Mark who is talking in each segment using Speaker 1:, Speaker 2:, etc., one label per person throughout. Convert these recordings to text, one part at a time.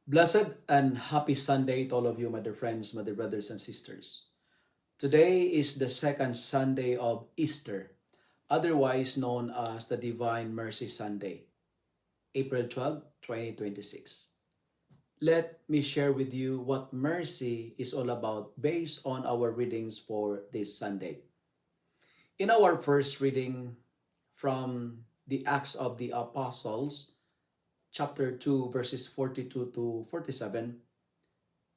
Speaker 1: Blessed and happy Sunday to all of you, my dear friends, my dear brothers and sisters. Today is the second Sunday of Easter, otherwise known as the Divine Mercy Sunday, April 12, 2026. Let me share with you what mercy is all about based on our readings for this Sunday. In our first reading from the Acts of the Apostles, chapter 2, verses 42 to 47,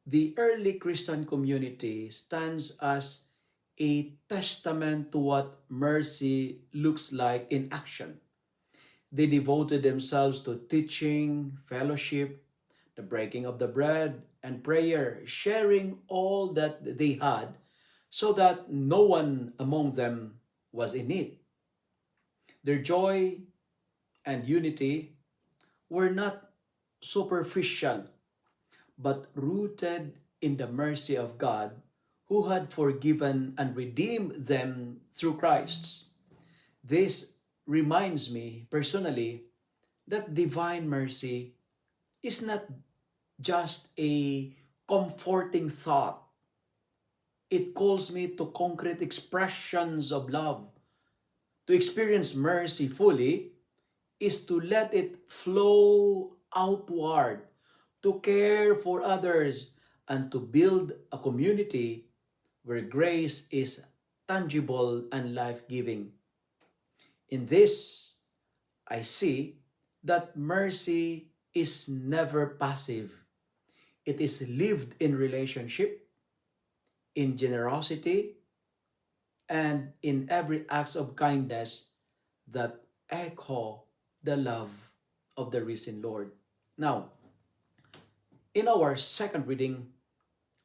Speaker 1: the early Christian community stands as a testament to what mercy looks like in action. They devoted themselves to teaching, fellowship, the breaking of the bread, and prayer, sharing all that they had so that no one among them was in need. Their joy and unity were not superficial, but rooted in the mercy of God who had forgiven and redeemed them through Christ. This reminds me personally that divine mercy is not just a comforting thought. It calls me to concrete expressions of love. To experience mercy fully is to let it flow outward, to care for others, and to build a community where grace is tangible and life-giving. In this, I see that mercy is never passive. It is lived in relationship, in generosity, and in every act of kindness that echo the love of the risen Lord. Now, in our second reading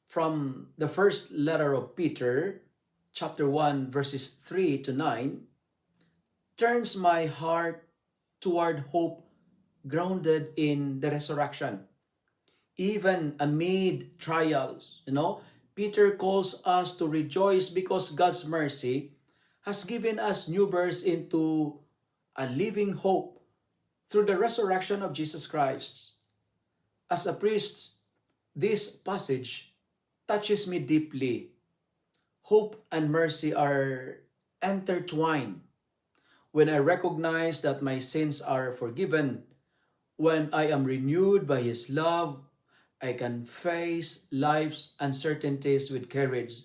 Speaker 1: from the first letter of Peter, chapter 1, verses 3 to 9, turns my heart toward hope grounded in the resurrection. Even amid trials, Peter calls us to rejoice because God's mercy has given us new birth into a living hope through the resurrection of Jesus Christ. As a priest, this passage touches me deeply. Hope and mercy are intertwined. When I recognize that my sins are forgiven, when I am renewed by His love, I can face life's uncertainties with courage.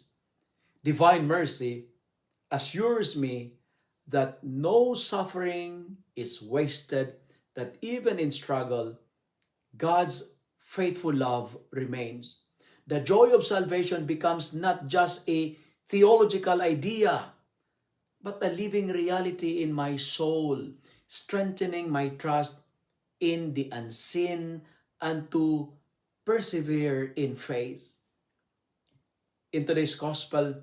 Speaker 1: Divine mercy assures me that no suffering is wasted, that even in struggle, God's faithful love remains. The joy of salvation becomes not just a theological idea, but a living reality in my soul, strengthening my trust in the unseen and to persevere in faith. In today's gospel,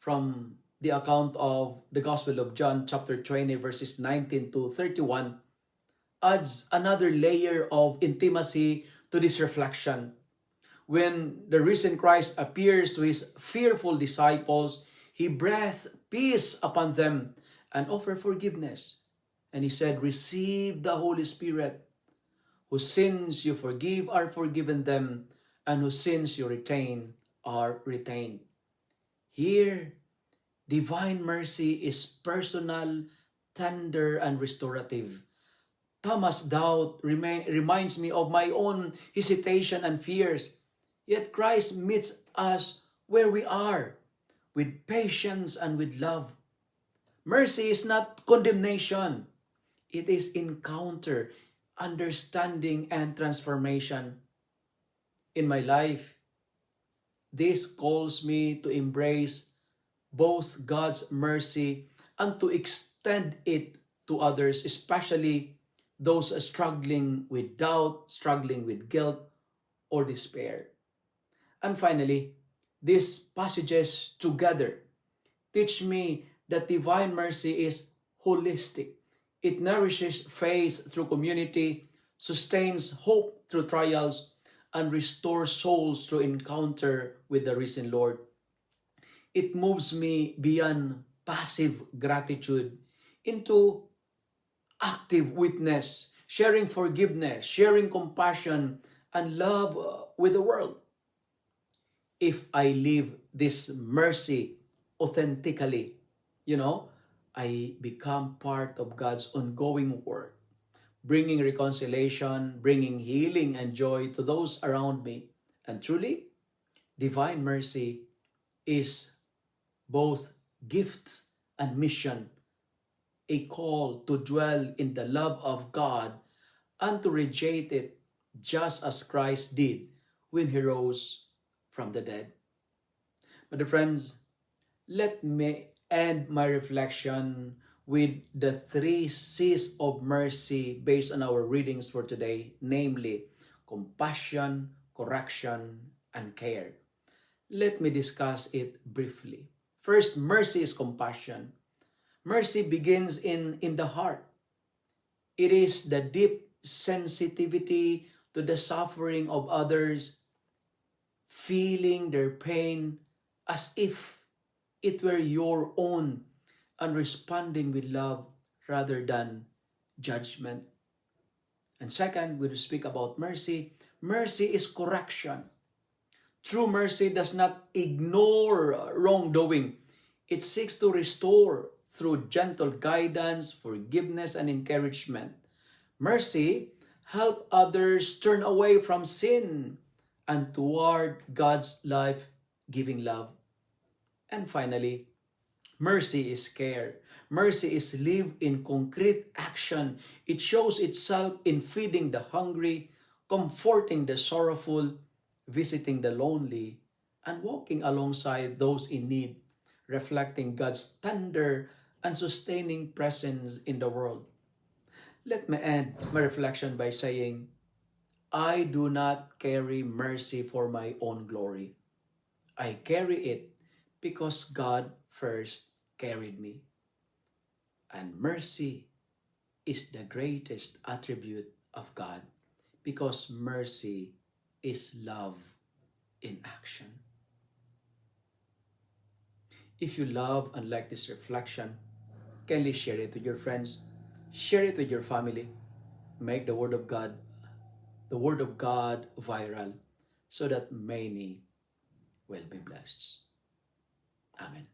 Speaker 1: from the account of the Gospel of John, chapter 20, verses 19 to 31, adds another layer of intimacy to this reflection. When the risen Christ appears to His fearful disciples, He breathed peace upon them and offered forgiveness. And He said, "Receive the Holy Spirit. Whose sins you forgive are forgiven them, and whose sins you retain are retained." Here, divine mercy is personal, tender, and restorative. Thomas' doubt reminds me of my own hesitation and fears. Yet Christ meets us where we are, with patience and with love. Mercy is not condemnation. It is encounter, understanding, and transformation. In my life, this calls me to embrace both God's mercy and to extend it to others, especially those struggling with doubt, struggling with guilt, or despair. And finally, these passages together teach me that divine mercy is holistic. It nourishes faith through community, sustains hope through trials, and restores souls through encounter with the risen Lord. It moves me beyond passive gratitude into active witness, sharing forgiveness, sharing compassion, and love with the world. If I live this mercy authentically, I become part of God's ongoing work, bringing reconciliation, bringing healing and joy to those around me. And truly, divine mercy is both gift and mission, a call to dwell in the love of God and to radiate it just as Christ did when he rose from the dead. My dear friends, let me end my reflection with the three C's of mercy based on our readings for today, namely compassion, correction, and care. Let me discuss it briefly. First, mercy is compassion. Mercy begins in the heart. It is the deep sensitivity to the suffering of others, feeling their pain as if it were your own, and responding with love rather than judgment. And second, when we speak about mercy, mercy is correction. True mercy does not ignore wrongdoing. It seeks to restore through gentle guidance, forgiveness, and encouragement. Mercy helps others turn away from sin and toward God's life-giving love. And finally, mercy is care. Mercy is lived in concrete action. It shows itself in feeding the hungry, comforting the sorrowful, visiting the lonely, and walking alongside those in need, reflecting God's tender and sustaining presence in the world. Let me end my reflection by saying, I do not carry mercy for my own glory. I carry it because God first carried me. And mercy is the greatest attribute of God because mercy is love in action. If you love and like this reflection, kindly share it with your friends, share it with your family, make the Word of God viral so that many will be blessed. Amen.